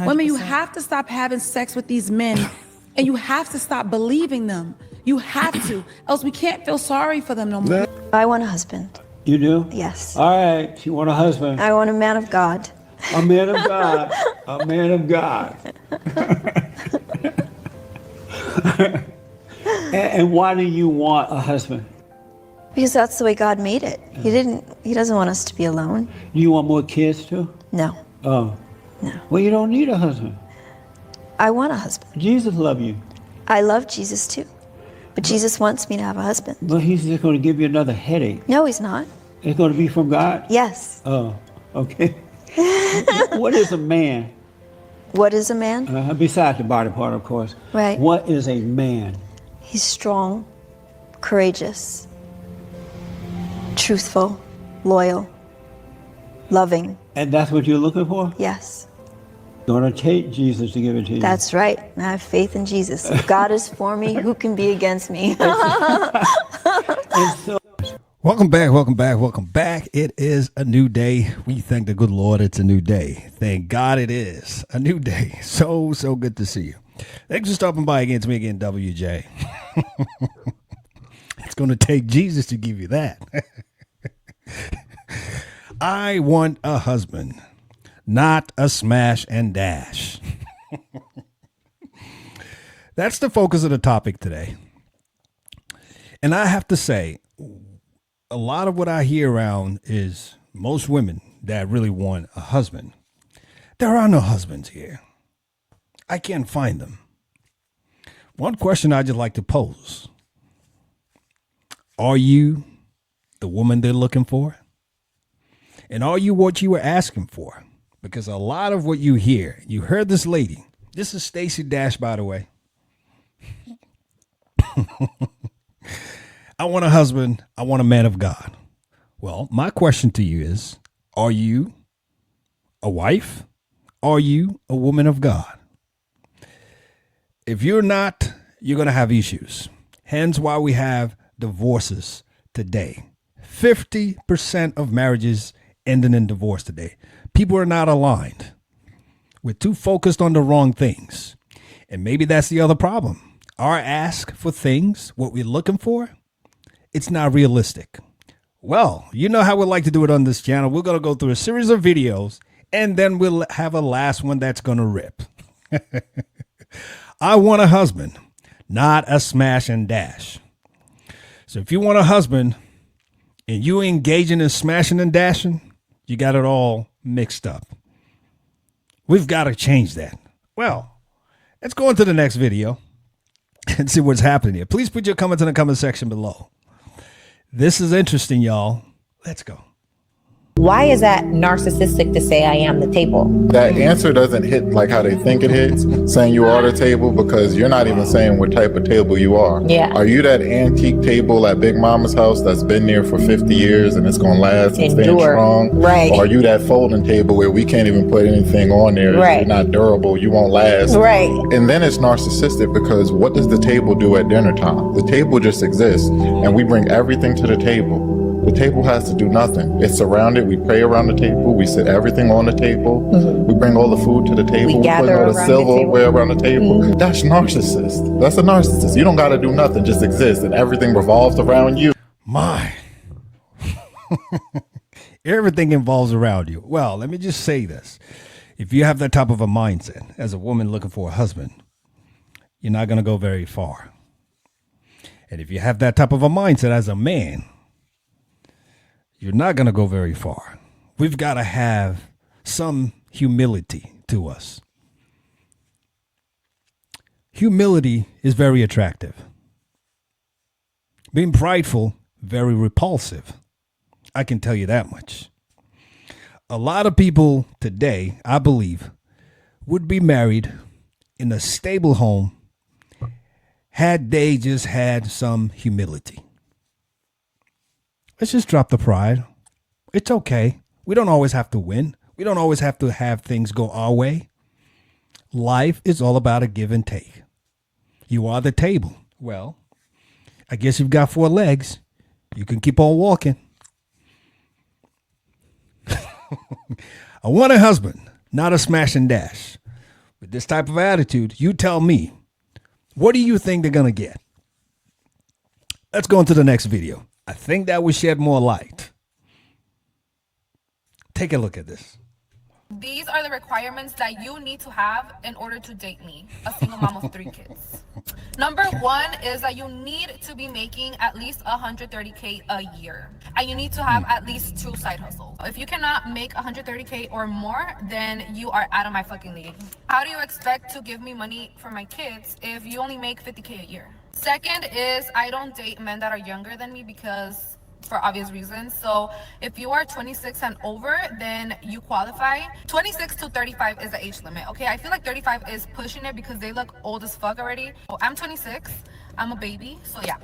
Women, you have to stop having sex with these men and you have to stop believing them. You have to, else we can't feel sorry for them no more. I want a husband. You do? Yes. All right. You want a husband? I want a man of God. A man of God. A man of God. And why do you want a husband? Because that's the way God made it. He doesn't want us to be alone. Do you want more kids too? No. Oh. No. Well, you don't need a husband. I want a husband. Jesus loves you. I love Jesus too. But Jesus wants me to have a husband. But he's just going to give you another headache. No, he's not. It's going to be from God? Yes. Oh, okay. What is a man? What is a man? Besides the body part, of course. Right. What is a man? He's strong, courageous, truthful, loyal, loving. And that's what you're looking for? Yes. You're going to take Jesus to give it to you. That's right. I have faith in Jesus. If God is for me, who can be against me? Welcome back, welcome back, welcome back. It is a new day. We thank the good Lord it's a new day. Thank God it is a new day. So good to see you. Thanks for stopping by again. It's me again, WJ. It's going to take Jesus to give you that. I want a husband, not a smash and dash. That's the focus of the topic today. And I have to say, a lot of what I hear around is most women that really want a husband. There are no husbands here. I can't find them. One question I just like to pose. Are you the woman they're looking for? And are you what you were asking for? Because a lot of what you hear, you heard this lady. This is Stacey Dash, by the way. I want a husband. I want a man of God. Well, my question to you is, are you a wife? Are you a woman of God? If you're not, you're going to have issues. Hence why we have divorces today. 50% of marriages ending in divorce today. People are not aligned. We're too focused on the wrong things. And maybe that's the other problem. Our ask for things, what we're looking for, it's not realistic. Well, you know how we like to do it on this channel. We're going to go through a series of videos, and then we'll have a last one that's going to rip. I want a husband, not a smash and dash. So if you want a husband and you engaging in smashing and dashing, you got it all mixed up. We've got to change that. Well, let's go into the next video and see what's happening here. Please put your comments in the comment section below. This is interesting, y'all. Let's go. Why is that narcissistic to say I am the table? That answer doesn't hit like how they think it hits, saying you are the table, because you're not even saying what type of table you are. Yeah. Are you that antique table at Big Mama's house that's been there for 50 years and it's going to last and stand strong? Right. Or are you that folding table where we can't even put anything on there? Right. You're not durable. You won't last. Right. And then it's narcissistic because what does the table do at dinner time? The table just exists and we bring everything to the table. The table has to do nothing. It's surrounded. We pray around the table. We sit everything on the table. Mm-hmm. We bring all the food to the table. We gather put all the silverware around the table. Mm-hmm. That's narcissist. That's a narcissist. You don't got to do nothing. Just exist, and everything revolves around you. My. Everything involves around you. Well, let me just say this. If you have that type of a mindset as a woman looking for a husband, you're not going to go very far. And if you have that type of a mindset as a man, you're not going to go very far. We've got to have some humility to us. Humility is very attractive. Being prideful, very repulsive. I can tell you that much. A lot of people today, I believe, would be married in a stable home had they just had some humility. Let's just drop the pride. It's okay. We don't always have to win. We don't always have to have things go our way. Life is all about a give and take. You are the table. Well, I guess you've got 4 legs. You can keep on walking. I want a husband, not a smash and dash. with this type of attitude, you tell me, what do you think they're going to get? Let's go into the next video. I think that will shed more light. Take a look at this. These are the requirements that you need to have in order to date me, a single mom of 3 kids. Number 1 is that you need to be making at least $130K a year. And you need to have at least 2 side hustles. If you cannot make $130K or more, then you are out of my fucking league. How do you expect to give me money for my kids if you only make $50K a year? Second is I don't date men that are younger than me because for obvious reasons. So if you are 26 and over, then you qualify. 26 to 35 is the age limit. Okay, I feel like 35 is pushing it because they look old as fuck already. So I'm 26, I'm a baby, so yeah.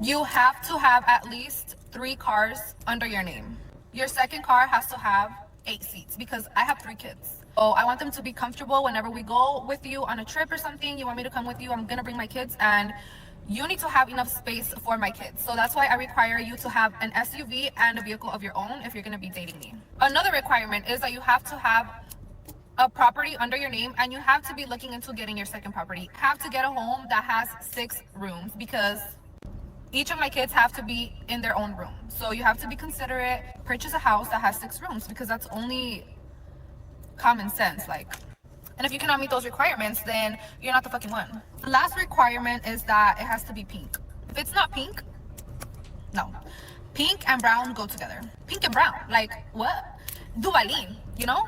You have to have at least 3 cars under your name. Your second car has to have 8 seats because I have 3 kids. So I want them to be comfortable whenever we go with you on a trip or something. You want me to come with you, I'm gonna bring my kids, and you need to have enough space for my kids. So that's why I require you to have an SUV and a vehicle of your own if you're gonna be dating me. Another requirement is that you have to have a property under your name, and you have to be looking into getting your second property. You have to get a home that has 6 rooms because each of my kids have to be in their own room. So you have to be considerate, purchase a house that has 6 rooms because that's only common sense. And if you cannot meet those requirements, then you're not the fucking one. The last requirement is that it has to be pink. If it's not pink, no. Pink and brown go together. Pink and brown, like what? Duvalin, you know?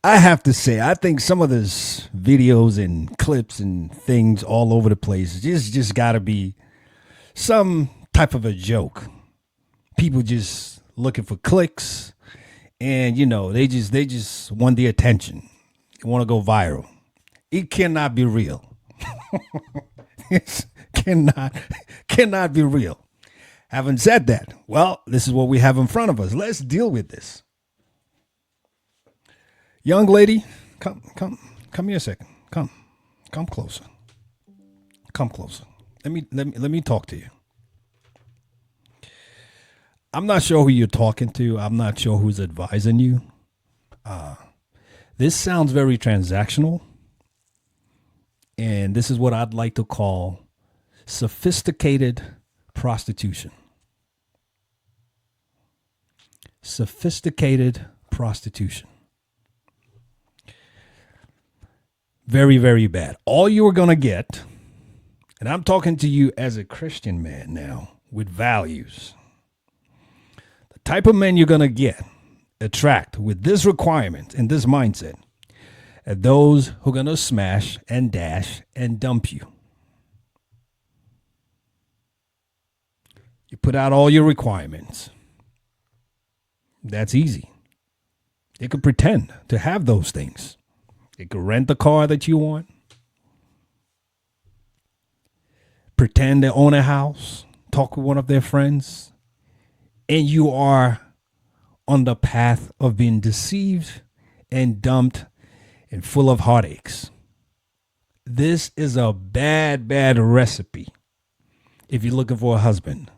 I have to say, I think some of those videos and clips and things all over the place just got to be some type of a joke. People just looking for clicks. And, they just want the attention. They want to go viral. It cannot be real. It cannot be real. Having said that, well, this is what we have in front of us. Let's deal with this. Young lady, come here a second. Come closer. Come closer. Let me talk to you. I'm not sure who you're talking to. I'm not sure who's advising you. This sounds very transactional. And this is what I'd like to call sophisticated prostitution. Sophisticated prostitution. Very, very bad. All you are going to get, and I'm talking to you as a Christian man now with values. Type of men you're going to attract with this requirement and this mindset are those who are going to smash and dash and dump you. You put out all your requirements. That's easy. They could pretend to have those things. They could rent the car that you want. Pretend they own a house. Talk with one of their friends. And you are on the path of being deceived and dumped and full of heartaches. This is a bad recipe if you're looking for a husband.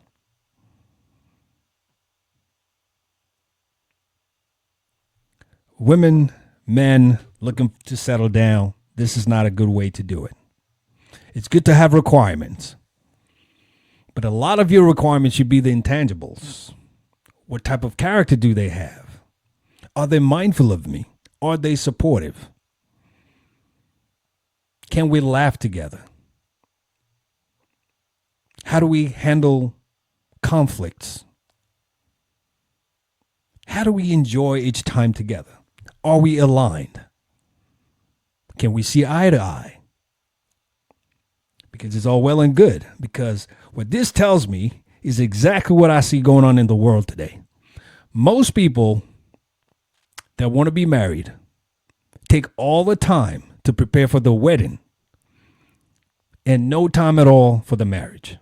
Women, men looking to settle down, this is not a good way to do it. It's good to have requirements, but a lot of your requirements should be the intangibles. What type of character do they have? Are they mindful of me? Are they supportive? Can we laugh together? How do we handle conflicts? How do we enjoy each time together? Are we aligned? Can we see eye to eye? Because it's all well and good. Because what this tells me is exactly what I see going on in the world today. Most people that want to be married take all the time to prepare for the wedding and no time at all for the marriage.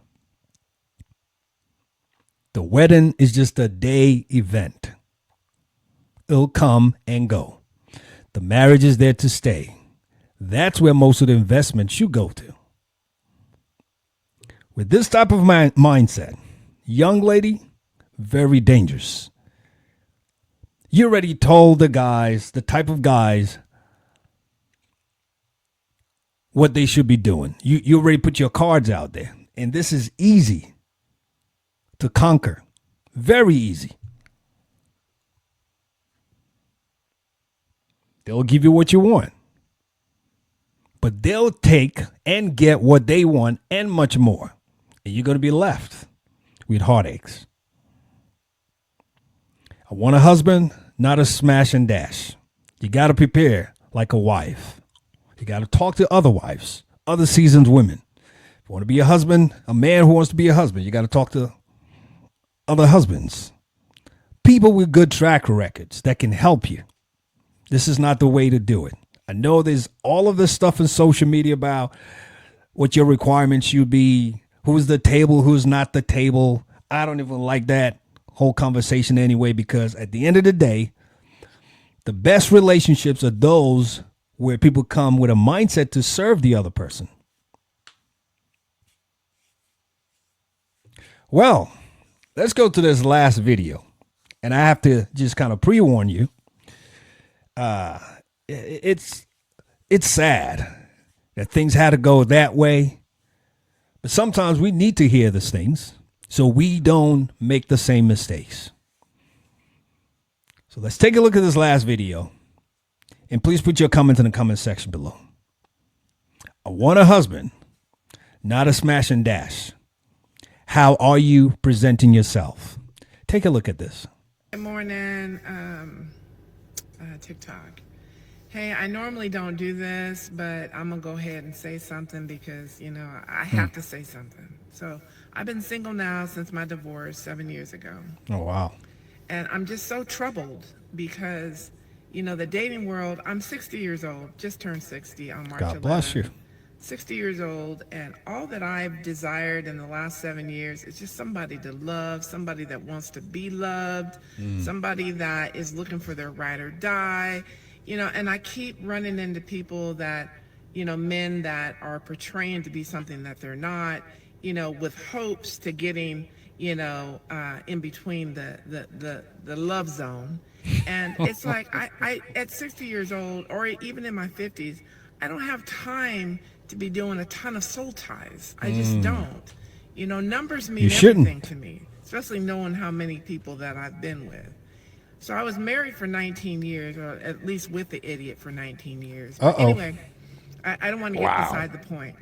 The wedding is just a day event. It'll come and go. The marriage is there to stay. That's where most of the investment should go to. With this type of mindset, young lady, very dangerous. You already told the guys, the type of guys, what they should be doing. You already put your cards out there. And this is easy to conquer. Very easy. They'll give you what you want. But they'll take and get what they want and much more. And you're going to be left with heartaches. I want a husband, not a smash and dash. You got to prepare like a wife. You got to talk to other wives, other seasoned women. If you want to be a husband, a man who wants to be a husband, you got to talk to other husbands. People with good track records that can help you. This is not the way to do it. I know there's all of this stuff in social media about what your requirements should be, who's the table, who's not the table. I don't even like that whole conversation anyway, because at the end of the day, the best relationships are those where people come with a mindset to serve the other person. Well, let's go to this last video. And I have to just kind of pre-warn you. It's sad that things had to go that way. But sometimes we need to hear these things so we don't make the same mistakes. So let's take a look at this last video. And please put your comments in the comment section below. I want a husband, not a smash and dash. How are you presenting yourself? Take a look at this. Good morning, TikTok. Hey, I normally don't do this, but I'm gonna go ahead and say something because, you know, I have to say something. So I've been single now since my divorce 7 years ago. Oh, wow. And I'm just so troubled because, you know, the dating world, I'm 60 years old, just turned 60 on March 11th. God bless you. 60 years old, and all that I've desired in the last 7 years is just somebody to love, somebody that wants to be loved, somebody that is looking for their ride or die, you know, and I keep running into people that, you know, men that are portraying to be something that they're not, you know, with hopes to getting, you know, in between the love zone. And it's like, I at 60 years old, or even in my 50s, I don't have time to be doing a ton of soul ties. I just don't. You know, numbers mean everything to me, especially knowing how many people that I've been with. So I was married for 19 years, or at least with the idiot for 19 years. But anyway, I don't want to get beside the point.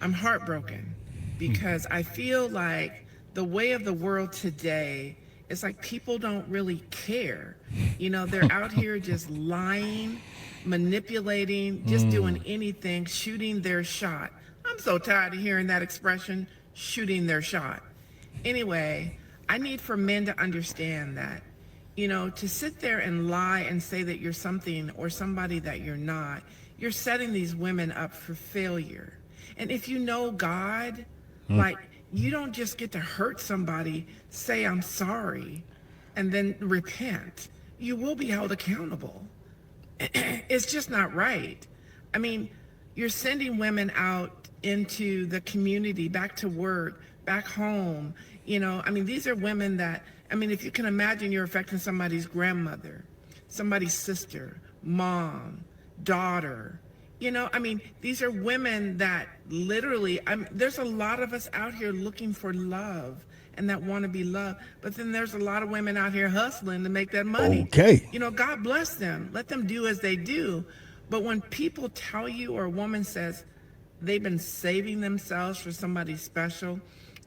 I'm heartbroken because I feel like the way of the world today is like people don't really care. You know, they're out here just lying, manipulating, just doing anything, shooting their shot. I'm so tired of hearing that expression, shooting their shot. Anyway, I need for men to understand that, you know, to sit there and lie and say that you're something or somebody that you're not, you're setting these women up for failure. And if you know God, like, you don't just get to hurt somebody, say I'm sorry, and then repent. You will be held accountable. It's just not right. I mean, you're sending women out into the community, back to work, back home. You know, I mean, these are women that, I mean, if you can imagine you're affecting somebody's grandmother, somebody's sister, mom, daughter. You know, I mean, these are women that literally, there's a lot of us out here looking for love and that want to be loved. But then there's a lot of women out here hustling to make that money. Okay. You know, God bless them. Let them do as they do. But when people tell you, or a woman says they've been saving themselves for somebody special,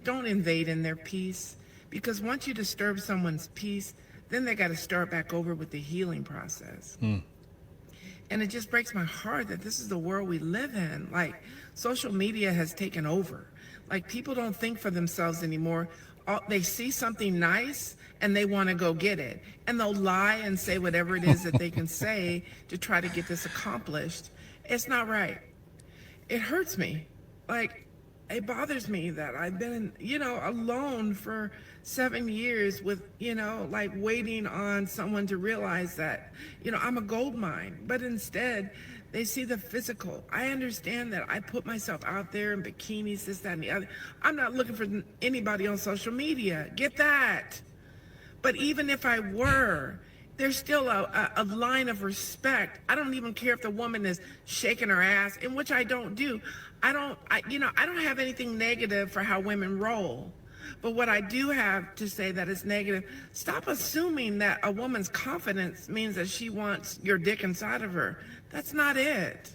don't invade in their peace. Because once you disturb someone's peace, then they got to start back over with the healing process. And it just breaks my heart that this is the world we live in. Like, social media has taken over. Like, people don't think for themselves anymore. They see something nice and they want to go get it. And they'll lie and say whatever it is that they can say to try to get this accomplished. It's not right. It hurts me. Like, it bothers me that I've been, you know, alone for 7 years with, you know, like waiting on someone to realize that, you know, I'm a gold mine. But instead, they see the physical. I understand that I put myself out there in bikinis, this, that, and the other. I'm not looking for anybody on social media. Get that. But even if I were, there's still a line of respect. I don't even care if the woman is shaking her ass, in which I don't do. I don't have anything negative for how women roll. But what I do have to say that is negative, stop assuming that a woman's confidence means that she wants your dick inside of her. That's not it.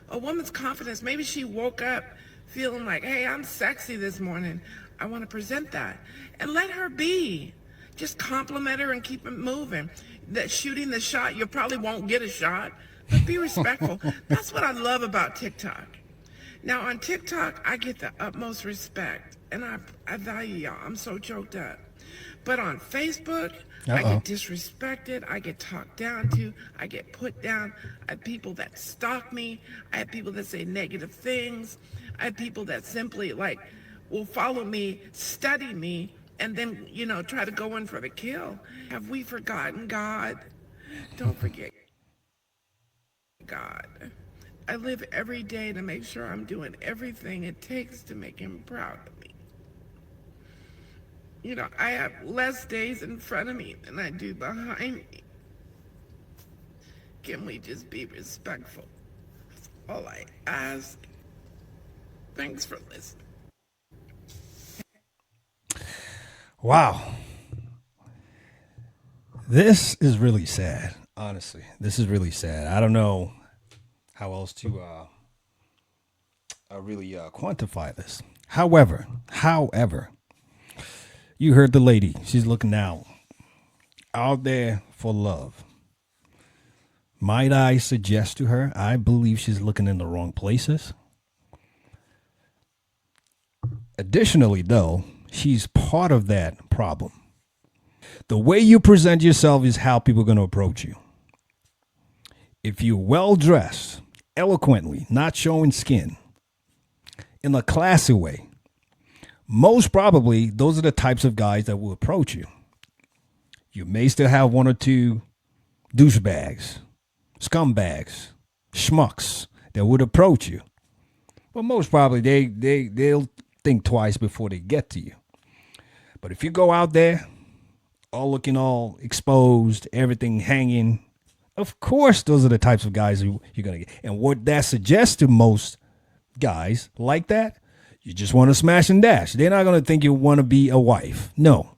A woman's confidence, maybe she woke up feeling like, hey, I'm sexy this morning. I want to present that. And let her be. Just compliment her and keep it moving. That shooting the shot, you probably won't get a shot, but be respectful. That's what I love about TikTok. Now on TikTok, I get the utmost respect, and I value y'all. I'm so choked up. But on Facebook, I get disrespected. I get talked down to. I get put down. I have people that stalk me. I have people that say negative things. I have people that simply will follow me, study me, and then, try to go in for the kill. Have we forgotten God? Don't forget God. I live every day to make sure I'm doing everything it takes to make him proud of me. I have less days in front of me than I do behind me. Can we just be respectful? That's all I ask. Thanks for listening. Wow. This is really sad, honestly. This is really sad. I don't know how else to really quantify this. However, you heard the lady. She's looking out there for love. Might I suggest to her, I believe she's looking in the wrong places. Additionally, though, she's part of that problem. The way you present yourself is how people are going to approach you. If you're well-dressed, eloquently, not showing skin, in a classy way, most probably those are the types of guys that will approach you. You may still have one or two douchebags, scumbags, schmucks that would approach you. But most probably they'll think twice before they get to you. But if you go out there, all looking all exposed, everything hanging, of course those are the types of guys you're going to get. And what that suggests to most guys like that, you just want to smash and dash. They're not going to think you want to be a wife. No.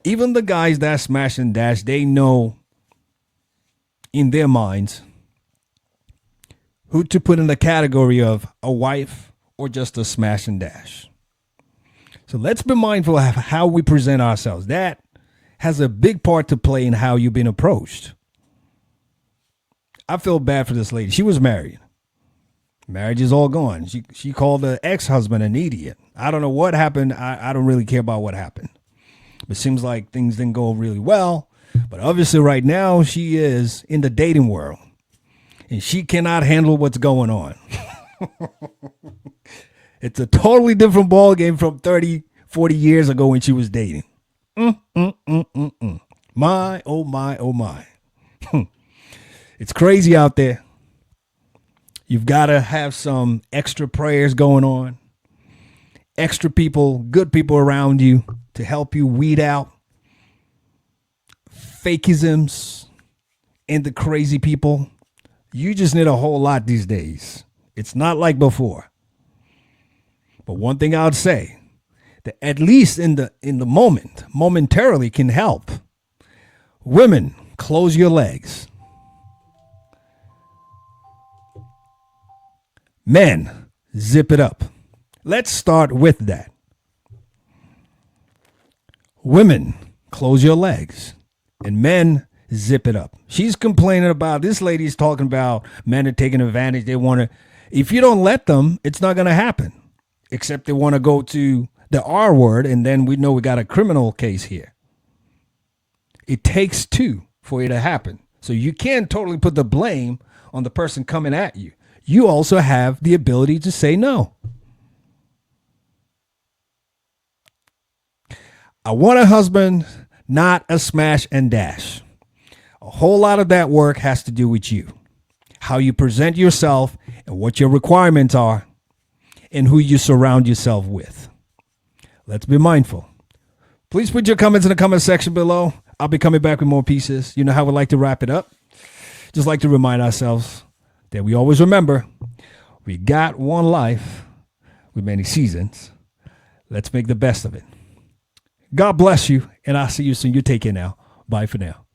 Even the guys that smash and dash, they know in their minds who to put in the category of a wife or just a smash and dash. So let's be mindful of how we present ourselves. That has a big part to play in how you've been approached. I feel bad for this lady. She was married. Marriage is all gone. She called the ex-husband an idiot. I don't know what happened. I don't really care about what happened. It seems like things didn't go really well. But obviously right now she is in the dating world. And she cannot handle what's going on. It's a totally different ball game from 30, 40 years ago when she was dating. My, oh my, oh my. It's crazy out there. You've got to have some extra prayers going on. Extra people, good people around you to help you weed out fakeisms and the crazy people. You just need a whole lot these days. It's not like before. But one thing I would say, that at least in the moment, momentarily can help. Women, close your legs. Men, zip it up. Let's start with that. Women, close your legs. And men, zip it up. She's complaining about, this lady's talking about men are taking advantage. They want to, if you don't let them, it's not going to happen. Except they want to go to the R word, and then we know we got a criminal case here. It takes two for it to happen. So you can't totally put the blame on the person coming at you. You also have the ability to say no. I want a husband, not a smash and dash. A whole lot of that work has to do with you. How you present yourself and what your requirements are and who you surround yourself with. Let's be mindful. Please put your comments in the comment section below. I'll be coming back with more pieces. You know how we like to wrap it up. Just like to remind ourselves that we always remember we got one life with many seasons. Let's make the best of it. God bless you, and I'll see you soon. You take care now. Bye for now.